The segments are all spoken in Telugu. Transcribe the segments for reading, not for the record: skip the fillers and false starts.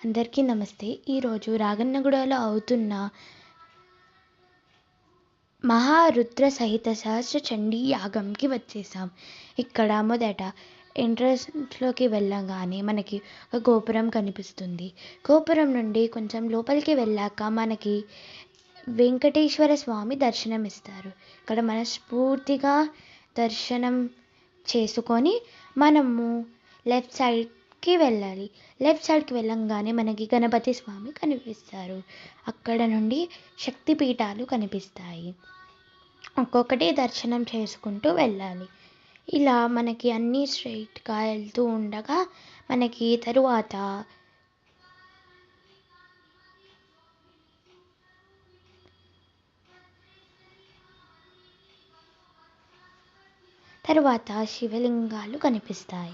అందరికీ నమస్తే. ఈరోజు రాగన్నగూడలో అవుతున్న మహారుద్ర సహిత సహస్ర చండీ యాగంకి వచ్చేసాం. ఇక్కడ మొదట ఎంట్రన్స్లోకి వెళ్ళగానే మనకి ఒక గోపురం కనిపిస్తుంది. గోపురం నుండి కొంచెం లోపలికి వెళ్ళాక మనకి వెంకటేశ్వర స్వామి దర్శనం ఇస్తారు. ఇక్కడ మనస్ఫూర్తిగా దర్శనం చేసుకొని మనము లెఫ్ట్ సైడ్కి వెళ్ళాలి. లెఫ్ట్ సైడ్కి వెళ్ళంగానే మనకి గణపతి స్వామి కనిపిస్తారు. అక్కడ నుండి శక్తిపీఠాలు కనిపిస్తాయి. ఒక్కొక్కటి దర్శనం చేసుకుంటూ వెళ్ళాలి. ఇలా మనకి అన్నీ స్ట్రైట్గా వెళ్తూ ఉండగా మనకి తరువాత శివలింగాలు కనిపిస్తాయి.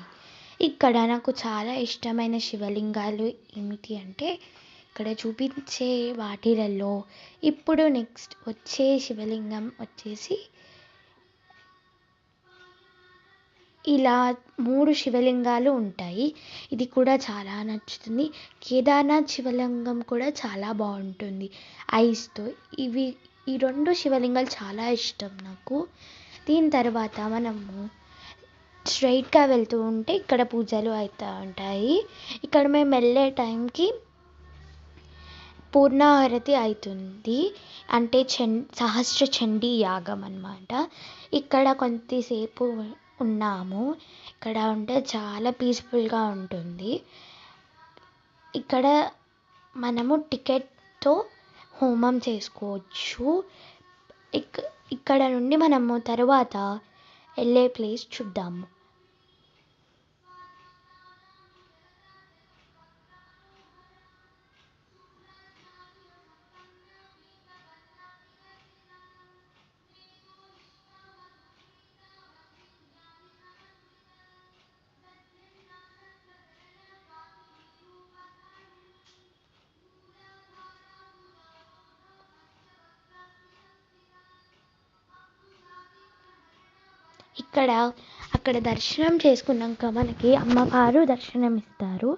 ఇక్కడ నాకు చాలా ఇష్టమైన శివలింగాలు ఏమిటి అంటే, ఇక్కడ చూపించే వాటిలలో ఇప్పుడు నెక్స్ట్ వచ్చే శివలింగం వచ్చేసి ఇలా 3 శివలింగాలు ఉంటాయి. ఇది కూడా చాలా నచ్చుతుంది. కేదార్నాథ్ శివలింగం కూడా చాలా బాగుంటుంది ఐస్తో. ఈ 2 శివలింగాలు చాలా ఇష్టం నాకు. దీని తర్వాత మనము స్ట్రైట్గా వెళ్తూ ఉంటే ఇక్కడ పూజలు అవుతూ ఉంటాయి. ఇక్కడ మేము వెళ్ళే టైంకి పూర్ణాహుతి అవుతుంది. అంటే సహస్ర చండీ యాగం అన్నమాట. ఇక్కడ కొంతసేపు ఉన్నాము. ఇక్కడ ఉంటే చాలా పీస్ఫుల్గా ఉంటుంది. ఇక్కడ మనము టికెట్తో హోమం చేసుకోవచ్చు. ఇక్కడ నుండి మనము తర్వాత వెళ్ళే ప్లేస్ చూద్దాము. అక్కడ దర్శనం చేసుకున్నాక మనకి అమ్మవారు దర్శనం ఇస్తారు.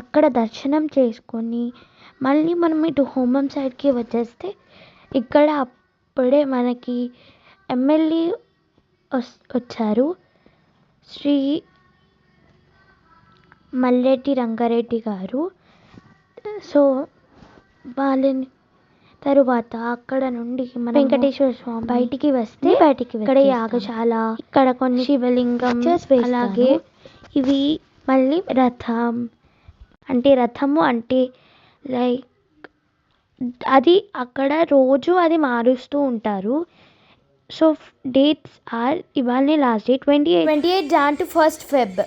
అక్కడ దర్శనం చేసుకొని మళ్ళీ మనం ఇటు హోమం సైడ్కి వచ్చేస్తే ఇక్కడ అప్పుడే మనకి ఎమ్మెల్యే వచ్చారు, శ్రీ మల్లెటి రంగారెడ్డి గారు. సో వాళ్ళని తరువాత అక్కడ నుండి మన వెంకటేశ్వర స్వామి బయటికి వస్తే ఇక్కడ యాగశాల, ఇక్కడ కొన్ని శివలింగం, అలాగే ఇవి మళ్ళీ రథము అంటే లైక్ అది అక్కడ రోజు అది మారుస్తూ ఉంటారు. సో డేట్స్ ఆర్ ఇవాళ last day 28 Jan to 1 Feb.